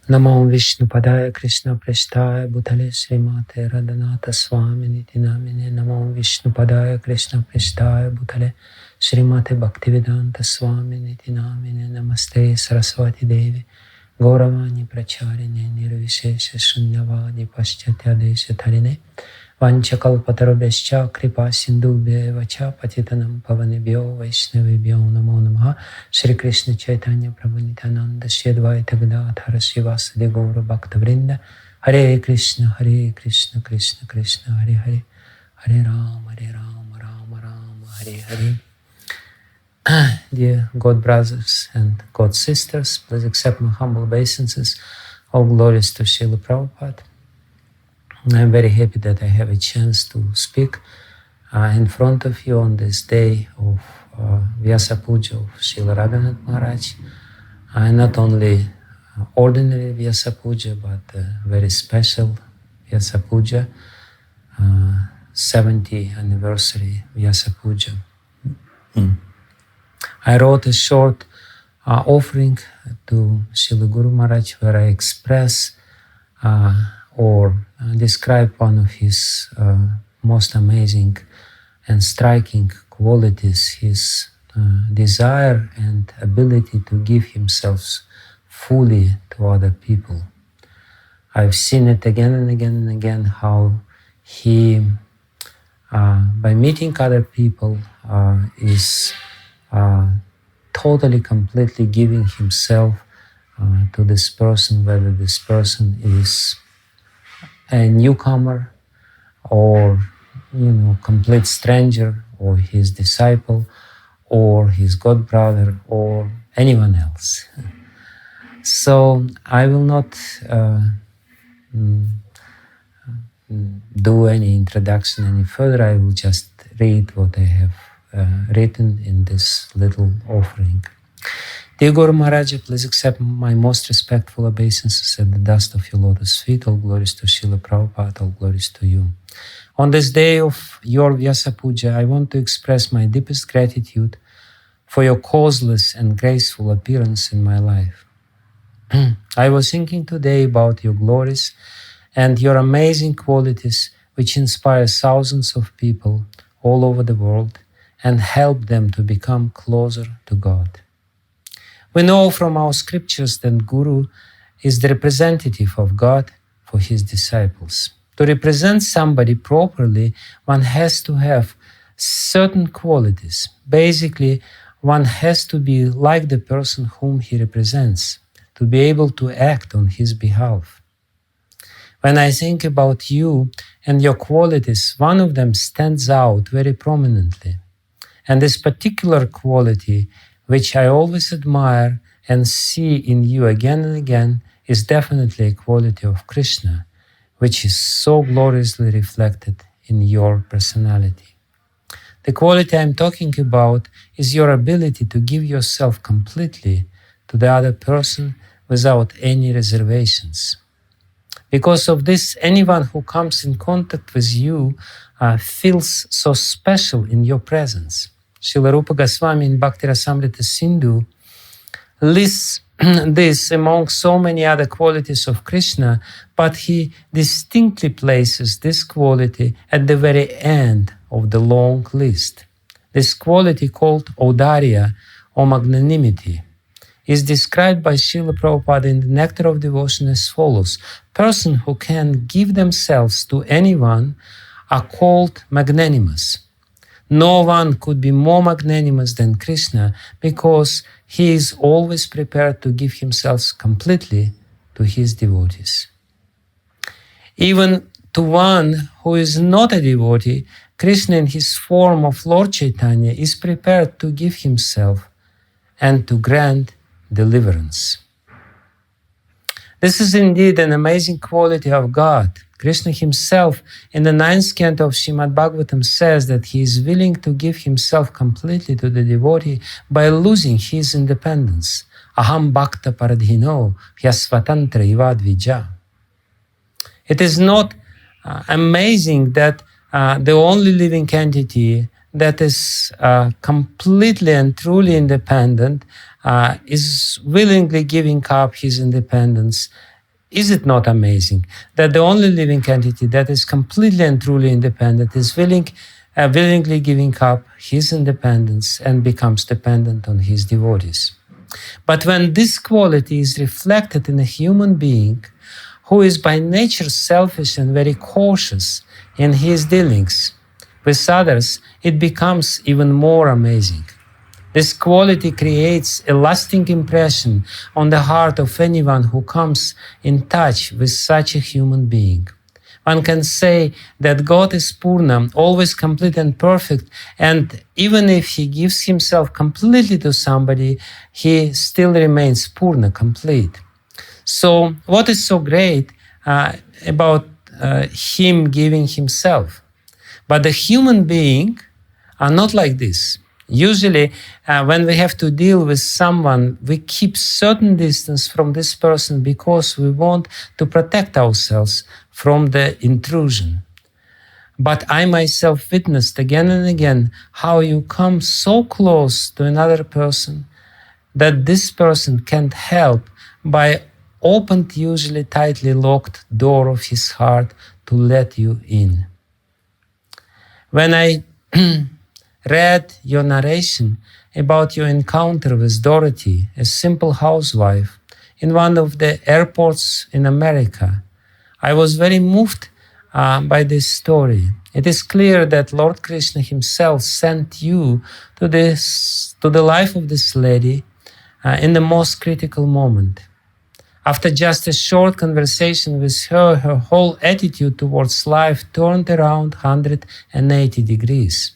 Namo Vishnu Padaya Krishna Prasthaya Bhutale Srimate Radhanath Swami Niti Namine. Namo Vishnu Padaya Krishna Prasthaya Bhutale Srimate Bhakti Vijnana Swami Niti Namine. Namaste Saraswati Devi Gauravani Pracharine Nirvishesha Shunyavadi Paschatya Desha Tarine Vanchakalpatarabhescha Kripa Sindhubhya Vacha Patitanam Pavanebhyo Vaishnavibhyo Namo Namaha. Shri Krishna Chaitanya Prabhu Nityananda Shri Advaita Gadadhara Srivasadi Gaura Bhakta Vrinda. Hare Krishna Krishna Krishna Hare Hare, Hare Rama Rama Rama Hare Hare. Dear God brothers and God sisters, please accept my humble obeisances. All glories to Srila Prabhupada. I'm very happy that I have a chance to speak in front of you on this day of Vyasa-puja of Srila Radhanath Maharaj. Not only ordinary Vyasa-puja, but very special Vyasa-puja, 70th anniversary Vyasa-puja. I wrote a short offering to Srila Guru Maharaj where I express or describe one of his most amazing and striking qualities, his desire and ability to give himself fully to other people. I've seen it again and again and again how he, by meeting other people, is totally, completely giving himself to this person, whether this person is a newcomer or, complete stranger, or his disciple, or his godbrother, or anyone else. So I will not do any introduction any further. I will just read what I have written in this little offering. Dear Guru Maharaja, please accept my most respectful obeisances at the dust of your lotus feet. All glories to Srila Prabhupada, all glories to you. On this day of your Vyasa-puja, I want to express my deepest gratitude for your causeless and graceful appearance in my life. I was thinking today about your glories and your amazing qualities which inspire thousands of people all over the world and help them to become closer to God. We know from our scriptures that Guru is the representative of God for his disciples. To represent somebody properly, one has to have certain qualities. Basically, one has to be like the person whom he represents, to be able to act on his behalf. When I think about you and your qualities, one of them stands out very prominently. And this particular quality, which I always admire and see in you again and again, is definitely a quality of Krishna, which is so gloriously reflected in your personality. The quality I'm talking about is your ability to give yourself completely to the other person without any reservations. Because of this, anyone who comes in contact with you feels so special in your presence. Srila Rupa Goswami in Bhakti Rasamrita Sindhu lists this among so many other qualities of Krishna, but he distinctly places this quality at the very end of the long list. This quality, called Audarya or magnanimity, is described by Srila Prabhupada in the Nectar of Devotion as follows: persons who can give themselves to anyone are called magnanimous. No one could be more magnanimous than Krishna because he is always prepared to give himself completely to his devotees. Even to one who is not a devotee, Krishna in his form of Lord Chaitanya is prepared to give himself and to grant deliverance. This is indeed an amazing quality of God. Krishna himself in the 9th canto of Srimad Bhagavatam says that he is willing to give himself completely to the devotee by losing his independence. Aham bhakta paradhino hyasvatantra ivadvija. It is not amazing that the only living entity that is completely and truly independent is willingly giving up his independence Is it not amazing that the only living entity that is completely and truly independent is willingly giving up his independence and becomes dependent on his devotees? But when this quality is reflected in a human being who is by nature selfish and very cautious in his dealings with others, it becomes even more amazing. This quality creates a lasting impression on the heart of anyone who comes in touch with such a human being. One can say that God is Purna, always complete and perfect, and even if he gives himself completely to somebody, he still remains Purna, complete. So what is so great about him giving himself? But the human being are not like this. Usually, when we have to deal with someone, we keep certain distance from this person because we want to protect ourselves from the intrusion. But I myself witnessed again and again how you come so close to another person that this person can't help by opened, usually tightly locked door of his heart to let you in. When I read your narration about your encounter with Dorothy, a simple housewife, in one of the airports in America, I was very moved by this story. It is clear that Lord Krishna himself sent you to the life of this lady in the most critical moment. After just a short conversation with her, her whole attitude towards life turned around 180 degrees.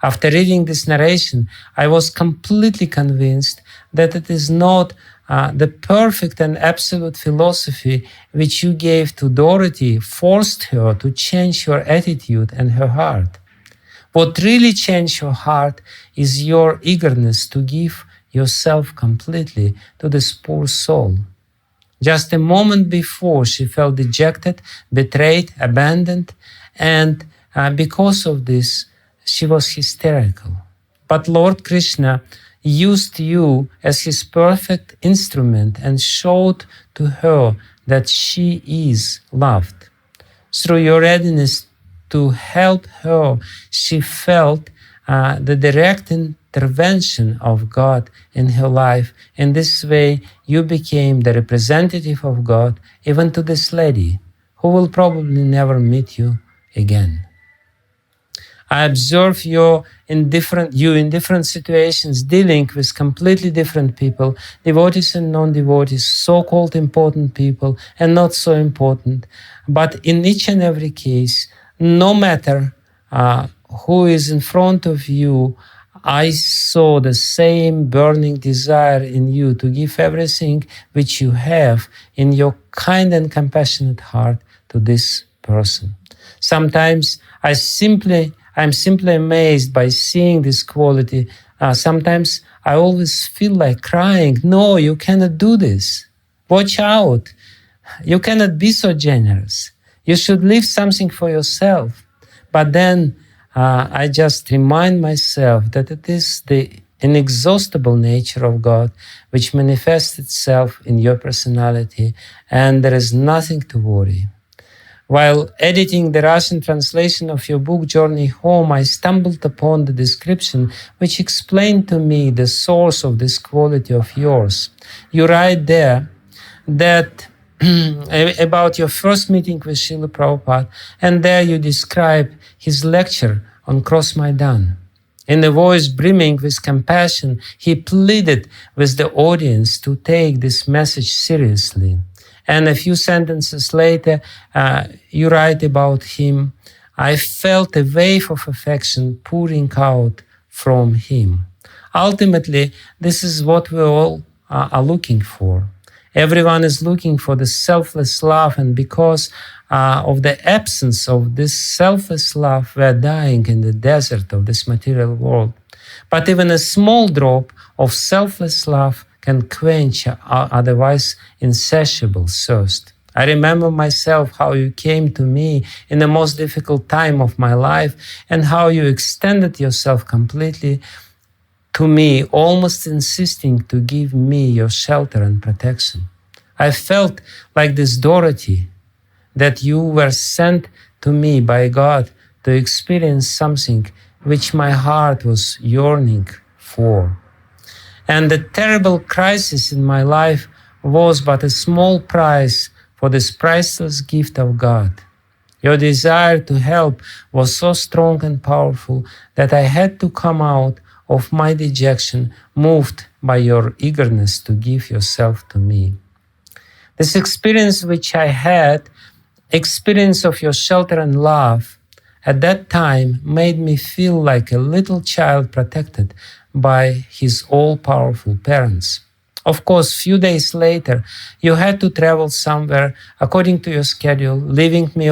After reading this narration, I was completely convinced that it is not the perfect and absolute philosophy which you gave to Dorothy forced her to change her attitude and her heart. What really changed her heart is your eagerness to give yourself completely to this poor soul. Just a moment before, she felt dejected, betrayed, abandoned, and because of this, she was hysterical. But Lord Krishna used you as his perfect instrument and showed to her that she is loved. Through your readiness to help her, she felt the direct intervention of God in her life. In this way, you became the representative of God even to this lady, who will probably never meet you again. I observe you in different situations, dealing with completely different people, devotees and non-devotees, so-called important people and not so important. But in each and every case, no matter who is in front of you, I saw the same burning desire in you to give everything which you have in your kind and compassionate heart to this person. Sometimes I'm simply amazed by seeing this quality. Sometimes I always feel like crying. No, you cannot do this. Watch out. You cannot be so generous. You should leave something for yourself. But then I just remind myself that it is the inexhaustible nature of God which manifests itself in your personality, and there is nothing to worry. While editing the Russian translation of your book, Journey Home, I stumbled upon the description which explained to me the source of this quality of yours. You write there that about your first meeting with Srila Prabhupada, and there you describe his lecture on Cross Maidan. In a voice brimming with compassion, he pleaded with the audience to take this message seriously. And a few sentences later, you write about him, I felt a wave of affection pouring out from him. Ultimately, this is what we all are looking for. Everyone is looking for the selfless love, and because of the absence of this selfless love, we are dying in the desert of this material world. But even a small drop of selfless love can quench otherwise insatiable thirst. I remember myself how you came to me in the most difficult time of my life and how you extended yourself completely to me, almost insisting to give me your shelter and protection. I felt like this Dorothy, that you were sent to me by God to experience something which my heart was yearning for. And the terrible crisis in my life was but a small price for this priceless gift of God. Your desire to help was so strong and powerful that I had to come out of my dejection, moved by your eagerness to give yourself to me. This experience which I had, experience of your shelter and love, at that time made me feel like a little child protected by his all-powerful parents. Of course, few days later, you had to travel somewhere according to your schedule, leaving me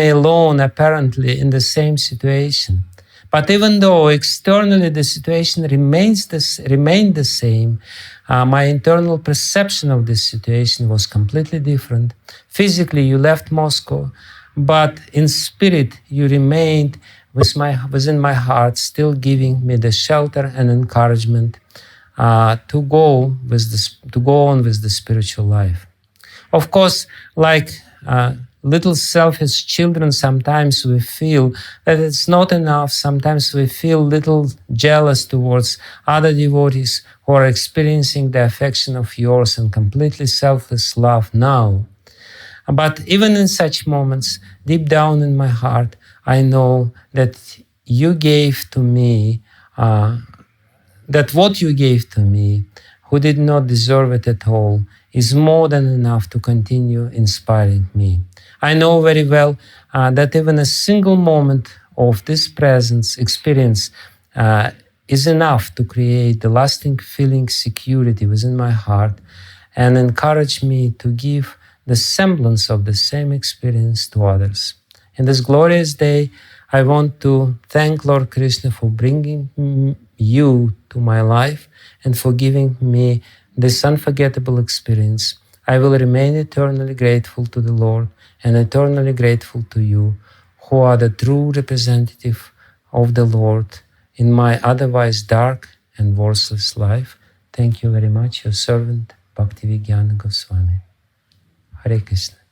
alone apparently in the same situation. But even though externally the situation remained the same, my internal perception of this situation was completely different. Physically, you left Moscow, but in spirit, you remained within my heart, still giving me the shelter and encouragement to go on with the spiritual life. Of course, like little selfish children, sometimes we feel that it's not enough. Sometimes we feel little jealous towards other devotees who are experiencing the affection of yours and completely selfless love now. But even in such moments, deep down in my heart, I know that you gave to me, that what you gave to me, who did not deserve it at all, is more than enough to continue inspiring me. I know very well that even a single moment of this presence experience is enough to create the lasting feeling security within my heart and encourage me to give the semblance of the same experience to others. In this glorious day, I want to thank Lord Krishna for bringing you to my life and for giving me this unforgettable experience. I will remain eternally grateful to the Lord and eternally grateful to you, who are the true representative of the Lord in my otherwise dark and worthless life. Thank you very much, your servant, Bhakti Vijnana Goswami. Hare Krishna.